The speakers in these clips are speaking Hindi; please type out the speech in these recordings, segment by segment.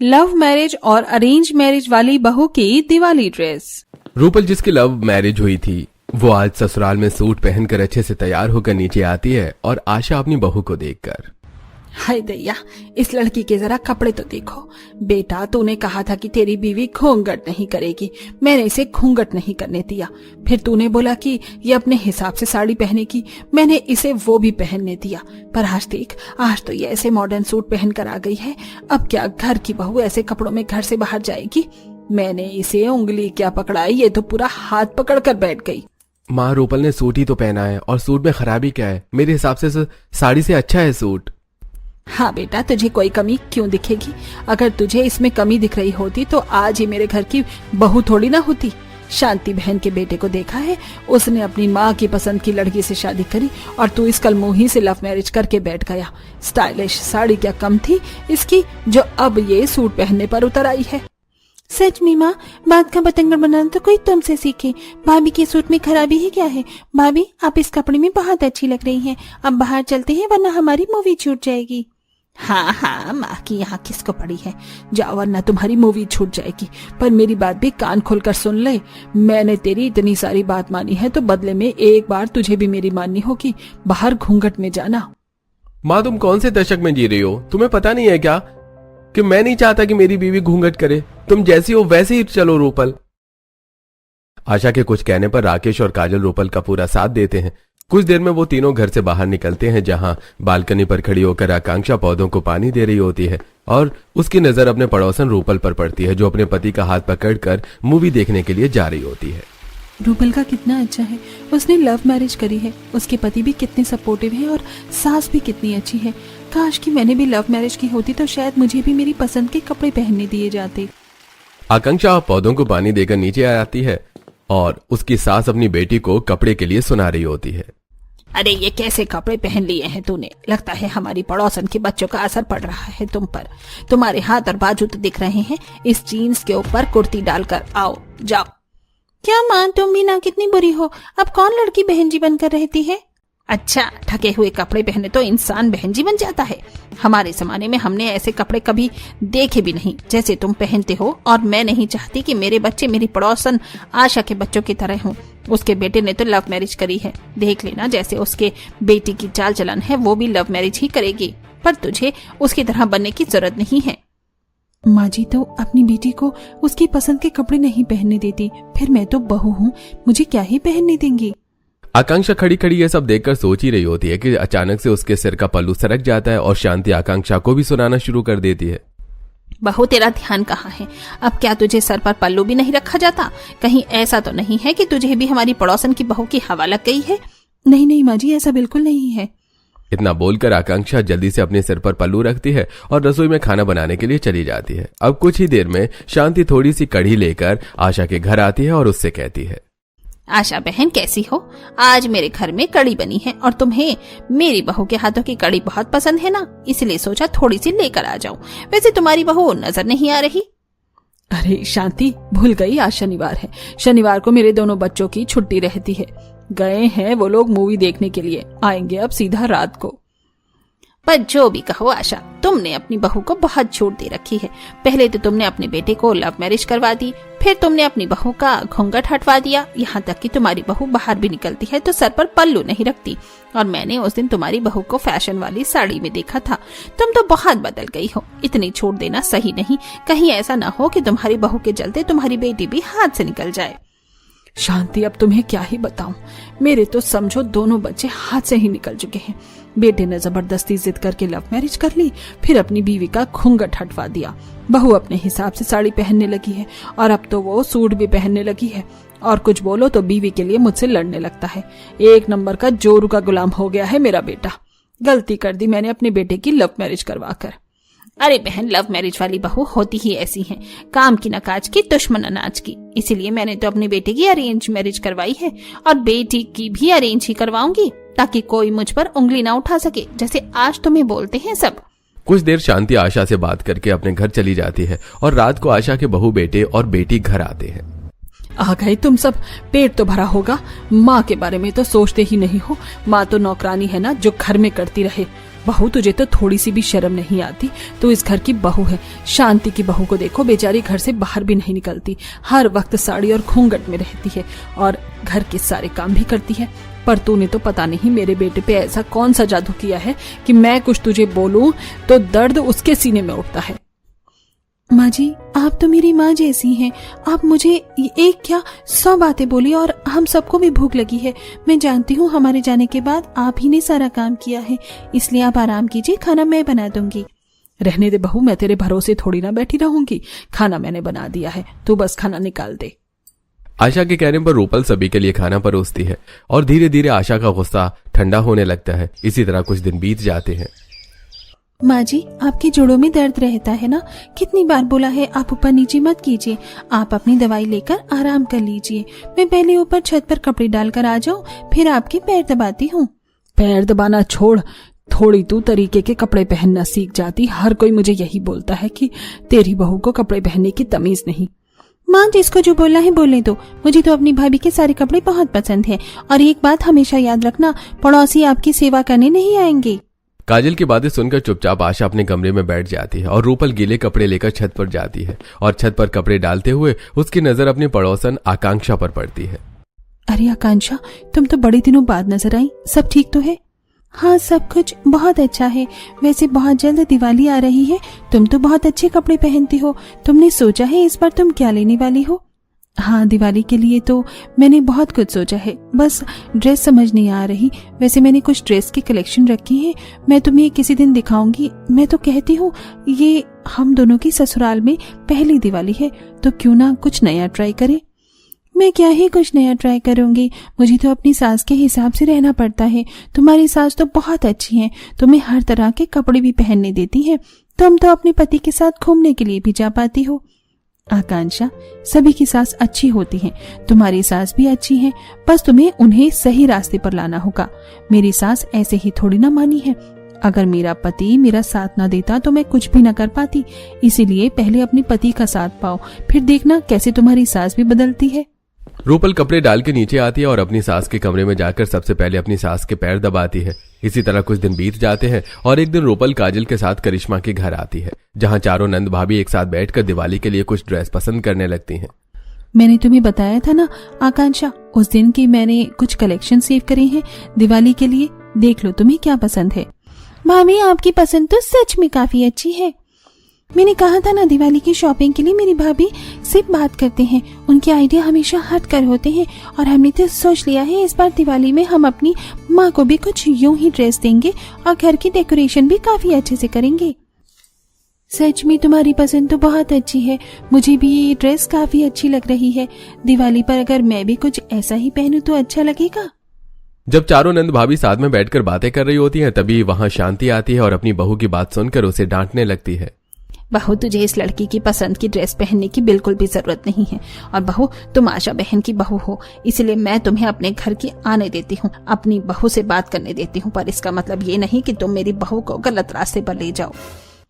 लव मैरिज और अरेंज मैरिज वाली बहू की दिवाली ड्रेस। रूपल जिसकी लव मैरिज हुई थी वो आज ससुराल में सूट पहनकर अच्छे से तैयार होकर नीचे आती है और आशा अपनी बहू को देखकर, हाय दैया, इस लड़की के जरा कपड़े तो देखो। बेटा, तूने कहा था कि तेरी बीवी घूंघट नहीं करेगी, मैंने इसे घूंघट नहीं करने दिया। फिर तूने बोला कि ये अपने हिसाब से साड़ी पहनेगी, मैंने इसे वो भी पहनने दिया। पर आज देख, आज तो ये ऐसे मॉडर्न सूट पहन कर आ गई है। अब क्या घर की बहू ऐसे कपड़ों में घर से बाहर जाएगी? मैंने इसे उंगली क्या पकड़ाई, ये तो पूरा हाथ पकड़ कर बैठ गई। माँ, रूपल ने सूट ही तो पहना है और सूट में खराबी क्या है? मेरे हिसाब से साड़ी से अच्छा है सूट। हाँ बेटा, तुझे कोई कमी क्यों दिखेगी? अगर तुझे इसमें कमी दिख रही होती तो आज ही मेरे घर की बहू थोड़ी ना होती। शांति बहन के बेटे को देखा है, उसने अपनी माँ की पसंद की लड़की से शादी करी और तू इस कलमुही से लव मैरिज करके बैठ गया। स्टाइलिश साड़ी क्या कम थी इसकी, जो अब ये सूट पहनने पर उतर आई है। सच में माँ, बात का बतंगड़ बनाना तो कोई तुमसे सीखे। भाभी के सूट में खराबी ही क्या है? भाभी, आप इस कपड़े में बहुत अच्छी लग रही हैं। अब बाहर चलते हैं वरना हमारी मूवी छूट जाएगी। हाँ हाँ, माँ की यहाँ किसको पड़ी है, जाओ वरना तुम्हारी मूवी छूट जाएगी। पर मेरी बात भी कान खोलकर सुन ले, मैंने तेरी इतनी सारी बात मानी है तो बदले में एक बार तुझे भी मेरी माननी होगी। बाहर घूंघट में जाना। माँ, तुम कौन से दशक में जी रही हो? तुम्हें पता नहीं है क्या कि मैं नहीं चाहता कि मेरी बीवी घूंघट करे? तुम जैसी हो वैसे ही चलो रूपल। आशा के कुछ कहने पर राकेश और काजल रूपल का पूरा साथ देते हैं। कुछ देर में वो तीनों घर से बाहर निकलते हैं, जहां बालकनी पर खड़ी होकर आकांक्षा पौधों को पानी दे रही होती है और उसकी नजर अपने पड़ोसन रूपल पर पड़ती है, जो अपने पति का हाथ पकड़कर मूवी देखने के लिए जा रही होती है। रूपल का कितना अच्छा है, उसने लव मैरिज करी है, उसके पति भी कितने सपोर्टिव है और सास भी कितनी अच्छी है। काश कि मैंने भी लव मैरिज की होती तो शायद मुझे भी मेरी पसंद के कपड़े पहनने दिए जाते। आकांक्षा पौधों को पानी देकर नीचे आती है और उसकी सास अपनी बेटी को कपड़े के लिए सुना रही होती है। अरे ये कैसे कपड़े पहन लिए हैं तूने? लगता है हमारी पड़ोसन के बच्चों का असर पड़ रहा है तुम पर। तुम्हारे हाथ और बाजू तो दिख रहे हैं, इस जीन्स के ऊपर कुर्ती डालकर आओ, जाओ। क्या माँ, तुम भी ना कितनी बुरी हो। अब कौन लड़की बहन जी बनकर रहती है? अच्छा, ढके हुए कपड़े पहने तो इंसान बहन जी बन जाता है? हमारे जमाने में हमने ऐसे कपड़े कभी देखे भी नहीं जैसे तुम पहनते हो, और मैं नहीं चाहती कि मेरे बच्चे मेरी पड़ोसन आशा के बच्चों की तरह हों। उसके बेटे ने तो लव मैरिज करी है, देख लेना जैसे उसके बेटी की चाल चलन है वो भी लव मैरिज ही करेगी। पर तुझे उसकी तरह बनने की जरूरत नहीं है। माँ जी तो अपनी बेटी को उसकी पसंद के कपड़े नहीं पहनने देती, फिर मैं तो बहू हूँ, मुझे क्या ही पहनने देंगी। आकांक्षा खड़ी खड़ी ये सब देखकर सोच ही रही होती है कि अचानक से उसके सिर का पल्लू सरक जाता है और शांति आकांक्षा को भी सुनाना शुरू कर देती है। बहू, तेरा ध्यान कहाँ है? अब क्या तुझे सर पर पल्लू भी नहीं रखा जाता? कहीं ऐसा तो नहीं है कि तुझे भी हमारी पड़ोसन की बहू की हवा लग गई है? नहीं नहीं माँ जी, ऐसा बिल्कुल नहीं है। इतना बोलकर आकांक्षा जल्दी से अपने सिर पर पल्लू रखती है और रसोई में खाना बनाने के लिए चली जाती है। अब कुछ ही देर में शांति थोड़ी सी कढ़ी लेकर आशा के घर आती है और उससे कहती है, आशा बहन कैसी हो? आज मेरे घर में कढ़ी बनी है और तुम्हें मेरी बहू के हाथों की कढ़ी बहुत पसंद है ना, इसलिए सोचा थोड़ी सी लेकर आ जाऊं। वैसे तुम्हारी बहू नजर नहीं आ रही। अरे शांति, भूल गई, आज शनिवार है। शनिवार को मेरे दोनों बच्चों की छुट्टी रहती है। गए हैं वो लोग मूवी देखने के लिए, आएंगे अब सीधा रात को। पर जो भी कहो आशा, तुमने अपनी बहू को बहुत छूट दे रखी है। पहले तो तुमने अपने बेटे को लव मैरिज करवा दी, फिर तुमने अपनी बहू का घूंघट हटवा दिया, यहाँ तक कि तुम्हारी बहू बाहर भी निकलती है तो सर पर पल्लू नहीं रखती। और मैंने उस दिन तुम्हारी बहू को फैशन वाली साड़ी में देखा था। तुम तो बहुत बदल गई हो। इतनी छूट देना सही नहीं, कहीं ऐसा ना हो कि तुम्हारी बहू के चलते तुम्हारी बेटी भी हाथ से निकल जाए। शांति, अब तुम्हें क्या ही बताऊं, मेरे तो समझो दोनों बच्चे हाथ से ही निकल चुके हैं। बेटे ने जबरदस्ती जिद करके लव मैरिज कर ली, फिर अपनी बीवी का घूंघट हटवा दिया। बहू अपने हिसाब से साड़ी पहनने लगी है और अब तो वो सूट भी पहनने लगी है, और कुछ बोलो तो बीवी के लिए मुझसे लड़ने लगता है। एक नंबर का जोरू का गुलाम हो गया है मेरा बेटा। गलती कर दी मैंने अपने बेटे की लव मैरिज करवा कर। अरे बहन, लव मैरिज वाली बहू होती ही ऐसी हैं, काम की न काज की, दुश्मन अनाज की। इसीलिए मैंने तो अपनी बेटी की अरेंज मैरिज करवाई है और बेटी की भी अरेंज ही करवाऊंगी, ताकि कोई मुझ पर उंगली ना उठा सके, जैसे आज तुम्हें बोलते हैं सब। कुछ देर शांति आशा से बात करके अपने घर चली जाती है और रात को आशा के बहू बेटे और बेटी घर आते हैं। आ गए तुम सब, पेट तो भरा होगा। माँ के बारे में तो सोचते ही नहीं हो। माँ तो नौकरानी है ना, जो घर में करती रहे। बहू तुझे तो थोड़ी सी भी शर्म नहीं आती? तू इस घर की बहू है। शांति की बहू को देखो, बेचारी घर से बाहर भी नहीं निकलती, हर वक्त साड़ी और घूंघट में रहती है और घर के सारे काम भी करती है। पर तूने तो पता नहीं मेरे बेटे पे ऐसा कौन सा जादू किया है कि मैं कुछ तुझे बोलूं तो दर्द उसके सीने में उठता है। माँ जी, आप तो मेरी माँ जैसी हैं। आप मुझे एक क्या 100 बातें बोली और हम सबको भी भूख लगी है। मैं जानती हूँ हमारे जाने के बाद आप ही ने सारा काम किया है, इसलिए आप आराम कीजिए, खाना मैं बना दूंगी। रहने दे बहू, मैं तेरे भरोसे थोड़ी ना बैठी रहूंगी। खाना मैंने बना दिया है, तू बस खाना निकाल दे। आशा के कहने पर रूपल सभी के लिए खाना परोसती है और धीरे धीरे आशा का गुस्सा ठंडा होने लगता है। इसी तरह कुछ दिन बीत जाते हैं। माँ जी, आपके जोड़ों में दर्द रहता है ना? कितनी बार बोला है आप ऊपर नीचे मत कीजिए। आप अपनी दवाई लेकर आराम कर लीजिए। मैं पहले ऊपर छत पर कपड़े डालकर आ जाऊं, फिर आपके पैर दबाती हूँ। पैर दबाना छोड़, थोड़ी तू तरीके के कपड़े पहनना सीख जाती। हर कोई मुझे यही बोलता है कि तेरी बहू को कपड़े पहनने की तमीज नहीं। माँ, जिसको जो बोलना है बोलने दो। मुझे तो अपनी भाभी के सारे कपड़े बहुत पसंद है। और एक बात हमेशा याद रखना, पड़ोसी आपकी सेवा करने नहीं आएंगे। काजल की बातें सुनकर चुपचाप आशा अपने कमरे में बैठ जाती है और रूपल गीले कपड़े लेकर छत पर जाती है और छत पर कपड़े डालते हुए उसकी नजर अपनी पड़ोसन आकांक्षा पर पड़ती है। अरे आकांक्षा, तुम तो बड़े दिनों बाद नजर आई। सब ठीक तो है? हाँ, सब कुछ बहुत अच्छा है। वैसे बहुत जल्द दिवाली आ रही है। तुम तो बहुत अच्छे कपड़े पहनती हो। तुमने सोचा है इस बार तुम क्या लेने वाली हो? हाँ, दिवाली के लिए तो मैंने बहुत कुछ सोचा है, बस ड्रेस समझ नहीं आ रही। वैसे मैंने कुछ ड्रेस की कलेक्शन रखी है, मैं तुम्हें किसी दिन दिखाऊंगी। मैं तो कहती हूँ ये हम दोनों की ससुराल में पहली दिवाली है, तो क्यों ना कुछ नया ट्राई करें। मैं क्या ही कुछ नया ट्राई करूंगी, मुझे तो अपनी सास के हिसाब से रहना पड़ता है। तुम्हारी सास तो बहुत अच्छी है, तुम्हें हर तरह के कपड़े भी पहनने देती है। तुम तो अपने पति के साथ घूमने के लिए भी जा पाती हो। आकांक्षा, सभी की सास अच्छी होती हैं, तुम्हारी सास भी अच्छी है, बस तुम्हें उन्हें सही रास्ते पर लाना होगा। मेरी सास ऐसे ही थोड़ी ना मानी है। अगर मेरा पति मेरा साथ ना देता तो मैं कुछ भी ना कर पाती। इसीलिए पहले अपने पति का साथ पाओ, फिर देखना कैसे तुम्हारी सास भी बदलती है। रूपल कपड़े डाल के नीचे आती है और अपनी सास के कमरे में जाकर सबसे पहले अपनी सास के पैर दबाती है। इसी तरह कुछ दिन बीत जाते हैं और एक दिन रूपल काजल के साथ करिश्मा के घर आती है, जहां चारों नंद भाभी एक साथ बैठकर दिवाली के लिए कुछ ड्रेस पसंद करने लगती हैं। मैंने तुम्हें बताया था ना आकांक्षा, उस दिन की मैंने कुछ कलेक्शन सेव करे हैं दिवाली के लिए। देख लो तुम्हें क्या पसंद है। भाभी, आपकी पसंद तो सच में काफी अच्छी है। मैंने कहा था ना, दिवाली की शॉपिंग के लिए मेरी भाभी सिर्फ बात करते हैं, उनके आइडिया हमेशा हट कर होते हैं। और हमने तो सोच लिया है इस बार दिवाली में हम अपनी माँ को भी कुछ यूं ही ड्रेस देंगे और घर की डेकोरेशन भी काफी अच्छे से करेंगे। सच में तुम्हारी पसंद तो बहुत अच्छी है, मुझे भी ये ड्रेस काफी अच्छी लग रही है। दिवाली पर अगर मैं भी कुछ ऐसा ही पहनूं तो अच्छा लगेगा। जब चारों नंद भाभी साथ में बैठकर बातें कर रही होती हैं, तभी वहां शांति आती है और अपनी बहू की बात सुनकर उसे डांटने लगती है। बहू, तुझे इस लड़की की पसंद की ड्रेस पहनने की बिल्कुल भी जरूरत नहीं है। और बहू, तुम आशा बहन की बहू हो, इसलिए मैं तुम्हें अपने घर की आने देती हूँ, अपनी बहू से बात करने देती हूँ। पर इसका मतलब ये नहीं कि तुम मेरी बहू को गलत रास्ते पर ले जाओ।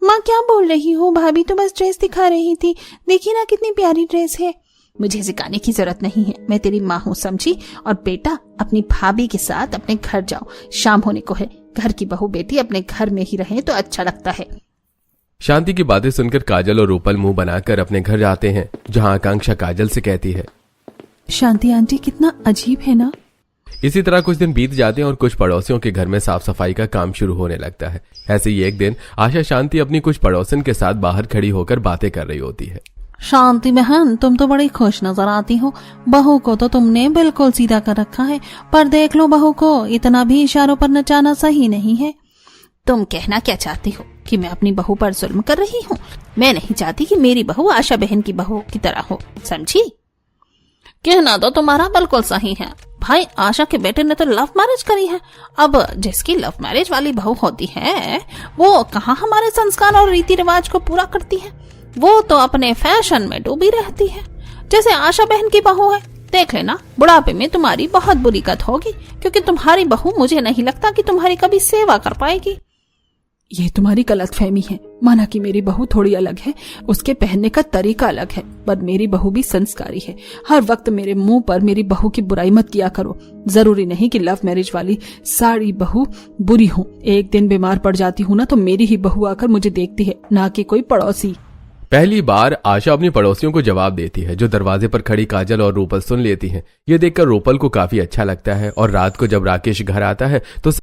माँ, क्या बोल रही हो? भाभी तो बस ड्रेस दिखा रही थी, देखिए ना कितनी प्यारी ड्रेस है। मुझे सिखाने की जरूरत नहीं है, मैं तेरी माँ हूँ, समझी? और बेटा, अपनी भाभी के साथ अपने घर जाओ, शाम होने को है। घर की बहू बेटी अपने घर में ही रहे तो अच्छा लगता है। शांति की बातें सुनकर काजल और रूपल मुंह बनाकर अपने घर जाते हैं, जहां आकांक्षा काजल से कहती है, शांति आंटी कितना अजीब है ना। इसी तरह कुछ दिन बीत जाते हैं और कुछ पड़ोसियों के घर में साफ सफाई का काम शुरू होने लगता है। ऐसे ही एक दिन आशा शांति अपनी कुछ पड़ोसन के साथ बाहर खड़ी होकर बातें कर रही होती है। शांति बहन, तुम तो बड़ी खुश नजर आती हो। बहू को तो तुमने बिल्कुल सीधा कर रखा है, पर देख लो बहू को इतना भी इशारों पर नचाना सही नहीं है। तुम कहना क्या चाहती हो कि मैं अपनी बहू पर जुल्म कर रही हूँ? मैं नहीं चाहती कि मेरी बहू आशा बहन की बहू की तरह हो, समझी? कहना तो तुम्हारा बिल्कुल सही है। भाई, आशा के बेटे ने तो लव मैरिज करी है। अब जिसकी लव मैरिज वाली बहू होती है वो कहाँ हमारे संस्कार और रीति रिवाज को पूरा करती है। वो तो अपने फैशन में डूबी रहती है। जैसे आशा बहन की बहू है, देख लेना बुढ़ापे में तुम्हारी बहुत बुरी गत होगी, क्योंकि तुम्हारी बहू मुझे नहीं लगता कि तुम्हारी कभी सेवा कर पाएगी। ये तुम्हारी गलतफहमी है। माना कि मेरी बहू थोड़ी अलग है, उसके पहनने का तरीका अलग है, पर मेरी बहू भी संस्कारी है। हर वक्त मेरे मुंह पर मेरी बहू की बुराई मत किया करो। जरूरी नहीं कि लव मैरिज वाली सारी बहू बुरी हो। एक दिन बीमार पड़ जाती हूँ ना तो मेरी ही बहू आकर मुझे देखती है, ना कि कोई पड़ोसी। पहली बार आशा अपनी पड़ोसियों को जवाब देती है, जो दरवाजे पर खड़ी काजल और रूपल सुन लेती हैं। ये देखकर रूपल को काफी अच्छा लगता है और रात को जब राकेश घर आता है तो